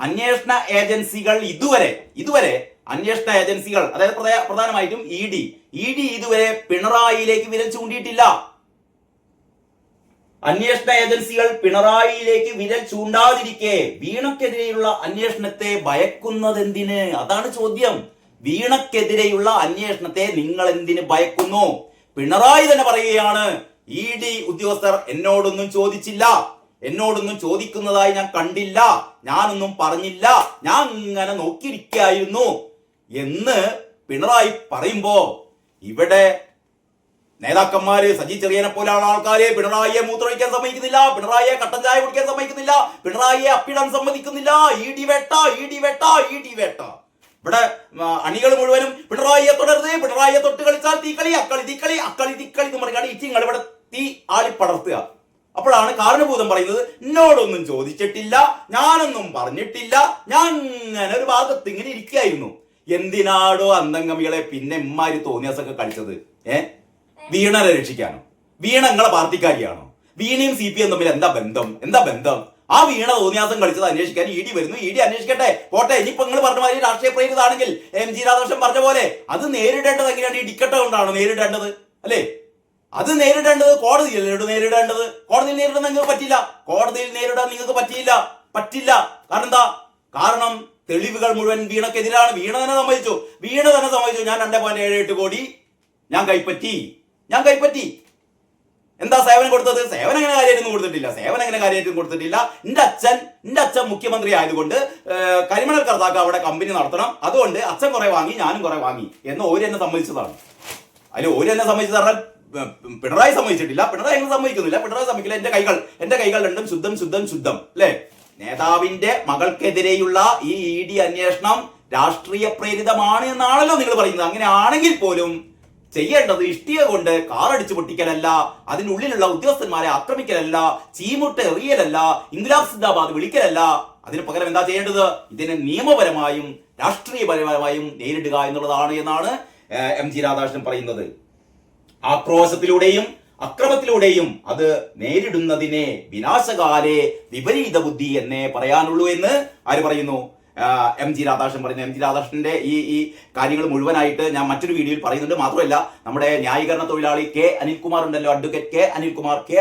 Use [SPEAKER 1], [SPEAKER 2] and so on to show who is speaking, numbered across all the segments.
[SPEAKER 1] അന്വേഷണ ഏജൻസികൾ ഇതുവരെ അന്വേഷണ ഏജൻസികൾ, അതായത് പ്രധാനമായിട്ടും ഇ ഡി ഇതുവരെ പിണറായിയിലേക്ക് വിരൽ ചൂണ്ടിയിട്ടില്ല. അന്വേഷണ ഏജൻസികൾ പിണറായിയിലേക്ക് വിരൽ ചൂണ്ടാതിരിക്കെ വീണക്കെതിരെയുള്ള അന്വേഷണത്തെ ഭയക്കുന്നതെന്തിന്? അതാണ് ചോദ്യം. വീണക്കെതിരെയുള്ള അന്വേഷണത്തെ നിങ്ങൾ എന്തിന് ഭയക്കുന്നു? പിണറായി തന്നെ പറയുകയാണ്, ഇ ഡി ഉദ്യോഗസ്ഥർ എന്നോടൊന്നും ചോദിച്ചില്ല, എന്നോടൊന്നും ചോദിക്കുന്നതായി ഞാൻ കണ്ടില്ല, ഞാനൊന്നും പറഞ്ഞില്ല, ഞാൻ ഇങ്ങനെ നോക്കിയിരിക്കായിരുന്നു എന്ന് പിണറായി പറയുമ്പോ ഇവിടെ നേതാക്കന്മാര് സജി ചെറിയനെ പോലെയുള്ള ആൾക്കാരെ പിണറായിയെ മൂത്രമൊഴിക്കാൻ സമ്മതിക്കുന്നില്ല, പിണറായിയെ കട്ടൻ ചായ കുടിക്കാൻ സമ്മതിക്കുന്നില്ല, പിണറായിയെ അപ്പിടാൻ സമ്മതിക്കുന്നില്ല. ഇ ഡി വേട്ട. ഇവിടെ അണികൾ മുഴുവനും പിണറായിയെ തുടരുത്, പിണറായിയെ തൊട്ട് കളിച്ചാൽ തീക്കളി, അക്കളി എന്ന് പറഞ്ഞാണ് ഇച്ചിങ്ങൾ ഇവിടെ തീ ആളി പടർത്തുക. അപ്പോഴാണ് കാരണഭൂതം പറയുന്നത്, എന്നോടൊന്നും ചോദിച്ചിട്ടില്ല, ഞാനൊന്നും പറഞ്ഞിട്ടില്ല, ഞാൻ ഇങ്ങനെ ഒരു ഭാഗത്ത് ഇങ്ങനെ ഇരിക്കുകയായിരുന്നു. എന്തിനാടോ അന്തംഗമികളെ പിന്നെ ഇമ്മാര് തോന്നിയാസൊക്കെ കളിച്ചത്? വീണനെ രക്ഷിക്കാനോ? വീണ നിങ്ങളെ പാർട്ടിക്കാരിയാണോ? വീണയും CPM തമ്മിൽ എന്താ ബന്ധം? ആ വീണ തോന്നിയാസം കളിച്ചത് അന്വേഷിക്കാൻ ഇ ഡി വരുന്നു, ഇ ഡി അന്വേഷിക്കട്ടെ, പോട്ടെ. ഇനിയിപ്പോ നിങ്ങൾ പറഞ്ഞ മാതിരി രാഷ്ട്രീയ പ്രേരിതാണെങ്കിൽ MG രാധാകൃഷ്ണൻ പറഞ്ഞ പോലെ അത് നേരിടേണ്ടത് എങ്ങനെയാണ്? ഈ ഡിക്കറ്റ് കൊണ്ടാണ് നേരിടേണ്ടത്, അല്ലേ? അത് നേരിടേണ്ടത് കോടതിയിൽ നേരിടേണ്ടത്. കോടതിയിൽ നേരിടാൻ നിങ്ങൾക്ക് പറ്റില്ല, കോടതിയിൽ നേരിടാൻ നിങ്ങൾക്ക് പറ്റില്ല. കാരണം എന്താ? കാരണം തെളിവുകൾ മുഴുവൻ വീണക്കെതിരാണ്. വീണ തന്നെ സമ്മതിച്ചു, ഞാൻ 2.78 കോടി ഞാൻ കൈപ്പറ്റി. എന്താ സേവനം കൊടുത്തത്? സേവനം എങ്ങനെ കാര്യമായിട്ടൊന്നും കൊടുത്തിട്ടില്ല. എന്റെ അച്ഛൻ മുഖ്യമന്ത്രി ആയതുകൊണ്ട് കരിമണൽ കർത്താക്ക് അവിടെ കമ്പനി നടത്തണം, അതുകൊണ്ട് അച്ഛൻ കുറെ വാങ്ങി, ഞാനും കുറെ വാങ്ങി എന്ന് ഓര് എന്നെ സമ്മതിച്ചതാണ്. അതിൽ ഓര് എന്നെ സമ്മതിച്ചത് പറഞ്ഞാൽ പിണറായി സമ്മതിച്ചിട്ടില്ല. പിണറായി എങ്ങനെ സമ്മതിക്കുന്നില്ല? പിണറായി സമ്മതിക്കില്ല. എന്റെ കൈകൾ രണ്ടും ശുദ്ധം അല്ലേ? നേതാവിന്റെ മകൾക്കെതിരെയുള്ള ഈ ഇ ഡി അന്വേഷണം രാഷ്ട്രീയ പ്രേരിതമാണ് എന്നാണല്ലോ നിങ്ങൾ പറയുന്നത്. അങ്ങനെ ആണെങ്കിൽ പോലും ചെയ്യേണ്ടത് ഇഷ്ടിക കൊണ്ട് കാറടിച്ചു പൊട്ടിക്കലല്ല, അതിനുള്ളിലുള്ള ഉദ്യോഗസ്ഥന്മാരെ ആക്രമിക്കലല്ല, ചീമുട്ട എറിയലല്ല, ഇൻഗ്ലാബ് സിന്ദാബാദ് വിളിക്കലല്ല. അതിന് പകരം എന്താ ചെയ്യേണ്ടത്? ഇതിനെ നിയമപരമായും രാഷ്ട്രീയപരമായും നേരിടുക എന്നുള്ളതാണ് എന്നാണ് MG രാധാകൃഷ്ണൻ പറയുന്നത്. ആക്രോശത്തിലൂടെയും അക്രമത്തിലൂടെയും അത് നേരിടുന്നതിനെ വിനാശകാലേ വിപരീത ബുദ്ധി എന്നേ പറയാനുള്ളൂ എന്ന് ആര് പറയുന്നു? MG രാധാകൃഷ്ണൻ പറയുന്നു. MG രാധാകൃഷ്ണന്റെ ഈ കാര്യങ്ങൾ മുഴുവനായിട്ട് ഞാൻ മറ്റൊരു വീഡിയോയിൽ പറയുന്നുണ്ട്. മാത്രമല്ല നമ്മുടെ ന്യായീകരണ തൊഴിലാളി കെ അനിൽകുമാർ ഉണ്ടല്ലോ, അഡ്വക്കേറ്റ് കെ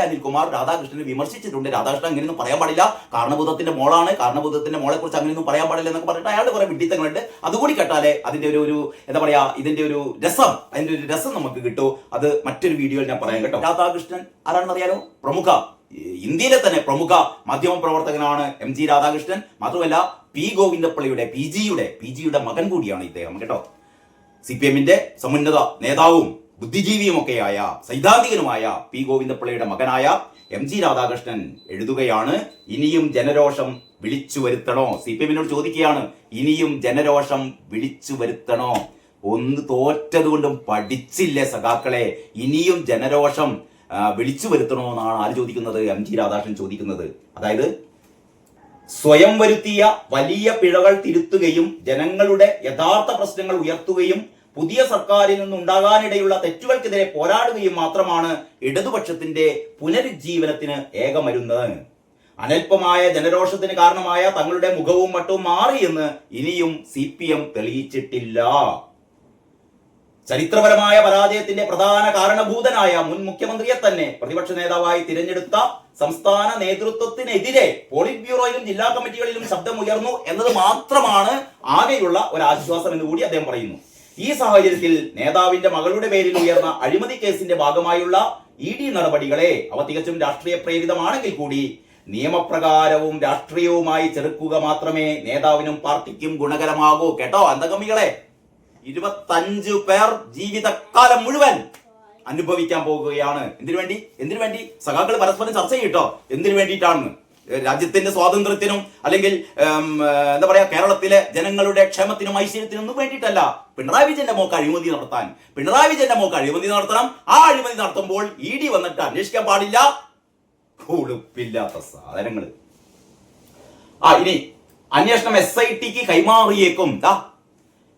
[SPEAKER 1] അനിൽകുമാർ രാധാകൃഷ്ണനെ വിമർശിച്ചിട്ടുണ്ട്. രാധാകൃഷ്ണൻ അങ്ങനെയൊന്നും പറയാൻ പാടില്ല, കാരണഭൂതത്തിന്റെ മോളാണ്, കാരണഭൂതത്തിന്റെ മോളെ കുറിച്ച് അങ്ങനെയൊന്നും പറയാൻ പാടില്ല എന്നൊക്കെ പറഞ്ഞിട്ട് അയാളുടെ കുറെ വിഡിത്തങ്ങളുണ്ട്. അതുകൂടി കേട്ടാലേ അതിന്റെ ഒരു എന്താ പറയാ, ഇതിന്റെ ഒരു രസം നമുക്ക് കിട്ടും. അത് മറ്റൊരു വീഡിയോയിൽ ഞാൻ പറയാം കേട്ടോ. രാധാകൃഷ്ണൻ ആരാണെന്നറിയാലോ? ഇന്ത്യയിലെ തന്നെ പ്രമുഖ മാധ്യമ പ്രവർത്തകനാണ് MG രാധാകൃഷ്ണൻ. മാത്രമല്ല പി ഗോവിന്ദപ്പിള്ളയുടെ പിജിയുടെ മകൻ കൂടിയാണ് ഇദ്ദേഹം കേട്ടോ. CPMന്റെ സമുന്നത നേതാവും ബുദ്ധിജീവിയുമൊക്കെയായ സൈദ്ധാന്തികനുമായ പി ഗോവിന്ദപ്പിള്ളയുടെ മകനായ MG രാധാകൃഷ്ണൻ എഴുതുകയാണ്, ഇനിയും ജനരോഷം വിളിച്ചു വരുത്തണോ? CPMനോട് ചോദിക്കുകയാണ്, ഇനിയും ജനരോഷം വിളിച്ചു വരുത്തണോ? ഒന്ന് തോറ്റത് കൊണ്ടും പഠിച്ചില്ലേ സഖാക്കളെ? ഇനിയും ജനരോഷം വിളിച്ചു വരുത്തണോ എന്നാണ് ആര് ചോദിക്കുന്നത്? MG രാധാകൃഷ്ണൻ ചോദിക്കുന്നത്. അതായത് സ്വയം വരുത്തിയ വലിയ പിഴകൾ തിരുത്തുകയും ജനങ്ങളുടെ യഥാർത്ഥ പ്രശ്നങ്ങൾ ഉയർത്തുകയും പുതിയ സർക്കാരിൽ നിന്നുണ്ടാകാനിടയുള്ള തെറ്റുകൾക്കെതിരെ പോരാടുകയും മാത്രമാണ് ഇടതുപക്ഷത്തിന്റെ പുനരുജ്ജീവനത്തിന് ഏകമരുന്ന്. അനൽപമായ ജനരോഷത്തിന് കാരണമായ തങ്ങളുടെ മുഖവും മട്ടും മാറിയെന്ന് ഇനിയും CPM തെളിയിച്ചിട്ടില്ല. ചരിത്രപരമായ പരാജയത്തിന്റെ പ്രധാന കാരണഭൂതനായ മുൻ മുഖ്യമന്ത്രിയെ തന്നെ പ്രതിപക്ഷ നേതാവായി തിരഞ്ഞെടുത്ത സംസ്ഥാന നേതൃത്വത്തിനെതിരെ പോളിറ്റ് ബ്യൂറോയിലും ജില്ലാ കമ്മിറ്റികളിലും ശബ്ദമുയർന്നു എന്നത് മാത്രമാണ് ആകെയുള്ള ഒരു ആശ്വാസം എന്ന് കൂടി അദ്ദേഹം പറയുന്നു. ഈ സാഹചര്യത്തിൽ നേതാവിന്റെ മകളുടെ പേരിൽ ഉയർന്ന അഴിമതി കേസിന്റെ ഭാഗമായുള്ള ഇ ഡി നടപടികളെ അവ തികച്ചും രാഷ്ട്രീയ പ്രേരിതമാണെങ്കിൽ കൂടി നിയമപ്രകാരവും രാഷ്ട്രീയവുമായി ചെറുക്കുക മാത്രമേ നേതാവിനും പാർട്ടിക്കും ഗുണകരമാകൂ. കേട്ടോ അന്തകമ്മികളെ, 25 പേർ ജീവിതകാലം മുഴുവൻ അനുഭവിക്കാൻ പോകുകയാണ്. എന്തിനു വേണ്ടി സഖാക്കൾ പരസ്പരം ചർച്ച ചെയ്യട്ടോ, എന്തിനു വേണ്ടിയിട്ടാണെന്ന്? രാജ്യത്തിന്റെ സ്വാതന്ത്ര്യത്തിനും അല്ലെങ്കിൽ എന്താ പറയാ കേരളത്തിലെ ജനങ്ങളുടെ ക്ഷേമത്തിനും ഐശ്വര്യത്തിനും ഒന്നും വേണ്ടിയിട്ടല്ല. പിണറായി വിജയന്റെ മോക്ക് അഴിമതി നടത്തണം. ആ അഴിമതി നടത്തുമ്പോൾ ഇ ഡി വന്നിട്ട് അന്വേഷിക്കാൻ പാടില്ല. ഉളുപ്പില്ലാത്ത സാധനങ്ങള്. ഇനി അന്വേഷണം SITക്ക് കൈമാറിയേക്കും.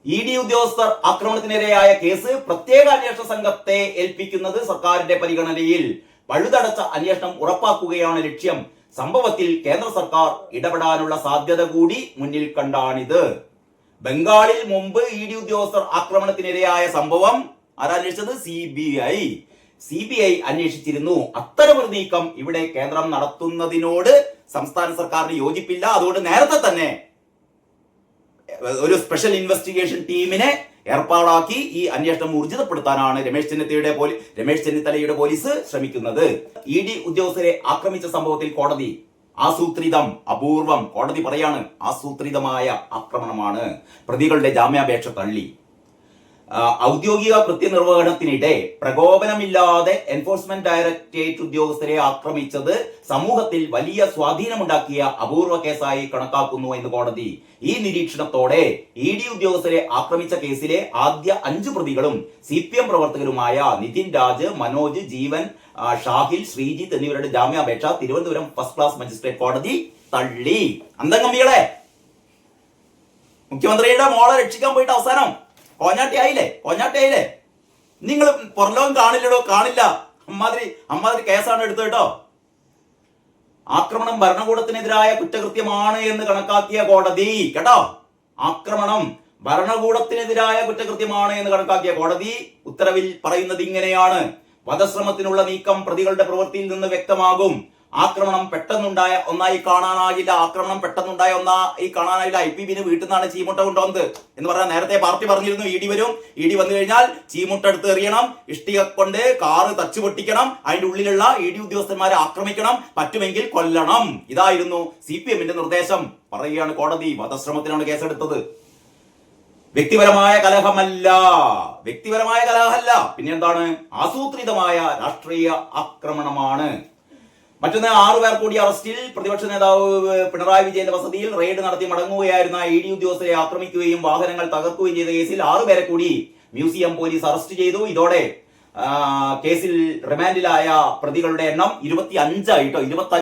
[SPEAKER 1] ഇ ഡി ഉദ്യോഗസ്ഥർ ആക്രമണത്തിനിരയായ കേസ് പ്രത്യേക അന്വേഷണ സംഘത്തെ ഏൽപ്പിക്കുന്നത് സർക്കാരിന്റെ പരിഗണനയിൽ. പഴുതടച്ച അന്വേഷണം ഉറപ്പാക്കുകയാണ് ലക്ഷ്യം. സംഭവത്തിൽ കേന്ദ്ര സർക്കാർ ഇടപെടാനുള്ള സാധ്യത കൂടി മുന്നിൽ കണ്ടാണിത്. ബംഗാളിൽ മുമ്പ് ഇ ഡി ഉദ്യോഗസ്ഥർ ആക്രമണത്തിനിരയായ സംഭവം ആരന്വേഷിച്ചത്? CBI അന്വേഷിച്ചിരുന്നു. അത്തരമൊരു നീക്കം ഇവിടെ കേന്ദ്രം നടത്തുന്നതിനോട് സംസ്ഥാന സർക്കാരിന് യോജിപ്പില്ല. അതുകൊണ്ട് നേരത്തെ തന്നെ ഒരു സ്പെഷ്യൽ ഇൻവെസ്റ്റിഗേഷൻ ടീമിനെ ഏർപ്പാടാക്കി ഈ അന്വേഷണം ഊർജിതപ്പെടുത്താനാണ് രമേശ് ചെന്നിത്തലയുടെ പോലീസ് ശ്രമിക്കുന്നത്. ഇ ഡി ഉദ്യോഗസ്ഥരെ ആക്രമിച്ച സംഭവത്തിൽ കോടതി ആസൂത്രിതം, അപൂർവം, കോടതി പറയാണ് ആസൂത്രിതമായ ആക്രമണമാണ്. പ്രതികളുടെ ജാമ്യാപേക്ഷ തള്ളി. ഔദ്യോഗിക കൃത്യനിർവഹണത്തിനിടെ പ്രകോപനമില്ലാതെ എൻഫോഴ്സ്മെന്റ് ഡയറക്ടറേറ്റ് ഉദ്യോഗസ്ഥരെ ആക്രമിച്ചത് സമൂഹത്തിൽ വലിയ സ്വാധീനമുണ്ടാക്കിയ അപൂർവ കേസായി കണക്കാക്കുന്നു എന്ന് കോടതി. ഈ നിരീക്ഷണത്തോടെ ഇ ഡി ഉദ്യോഗസ്ഥരെ ആക്രമിച്ച കേസിലെ ആദ്യ 5 പ്രതികളും CPM പ്രവർത്തകരുമായ നിതിൻ രാജ്, മനോജ്, ജീവൻ, ഷാഹിൽ, ശ്രീജിത്ത് എന്നിവരുടെ ജാമ്യാപേക്ഷ തിരുവനന്തപുരം ഫസ്റ്റ് ക്ലാസ് മജിസ്ട്രേറ്റ് കോടതി തള്ളി. അന്തംഗമ്മികളെ, മുഖ്യമന്ത്രിയുടെ മോളെ രക്ഷിക്കാൻ പോയിട്ട് അവസാനം കോഞ്ഞാട്ടിയായില്ലേ. നിങ്ങൾ പുറലോകം കാണില്ല. അമ്മാതിരി കേസാണ് എടുത്തു കേട്ടോ. ആക്രമണം ഭരണകൂടത്തിനെതിരായ കുറ്റകൃത്യമാണ് എന്ന് കണക്കാക്കിയ കോടതി കേട്ടോ. ആക്രമണം ഭരണകൂടത്തിനെതിരായ കുറ്റകൃത്യമാണ് എന്ന് കണക്കാക്കിയ കോടതി ഉത്തരവിൽ പറയുന്നത് ഇങ്ങനെയാണ്: വധശ്രമത്തിനുള്ള നീക്കം പ്രതികളുടെ പ്രവൃത്തിയിൽ നിന്ന് വ്യക്തമാകും. ആക്രമണം പെട്ടെന്നുണ്ടായ ഒന്നായി കാണാനാകില്ല. IPBന് വീട്ടിൽ നിന്നാണ് ചീമുട്ട കൊണ്ടുവന്നത് എന്ന് പറഞ്ഞാൽ നേരത്തെ പാർട്ടി പറഞ്ഞിരുന്നു ഇ ഡി വന്നു കഴിഞ്ഞാൽ ചീമുട്ട എടുത്ത് എറിയണം, ഇഷ്ടിക കൊണ്ട് കാറ് തച്ചു പൊട്ടിക്കണം, അതിന്റെ ഉള്ളിലുള്ള ഇ ഡി ഉദ്യോഗസ്ഥന്മാരെ ആക്രമിക്കണം, പറ്റുമെങ്കിൽ കൊല്ലണം. ഇതായിരുന്നു CPMന്റെ നിർദ്ദേശം. പറയുകയാണ് കോടതി വധശ്രമത്തിനാണ് കേസെടുത്തത്. വ്യക്തിപരമായ കലഹമല്ല. പിന്നെന്താണ്? ആസൂത്രിതമായ രാഷ്ട്രീയ ആക്രമണമാണ്. മറ്റൊന്ന്, 6 പേർ കൂടി അറസ്റ്റിൽ. പ്രതിപക്ഷ നേതാവ് പിണറായി വിജയന്റെ വസതിയിൽ റെയ്ഡ് നടത്തി മടങ്ങുകയായിരുന്ന ഇ ഡി ഉദ്യോഗസ്ഥരെ ആക്രമിക്കുകയും വാഹനങ്ങൾ തകർക്കുകയും ചെയ്ത കേസിൽ 6 പേരെ കൂടി മ്യൂസിയം പോലീസ് അറസ്റ്റ് ചെയ്തു. ഇതോടെ കേസിൽ റിമാൻഡിലായ പ്രതികളുടെ എണ്ണം 25 ആയിട്ടോ.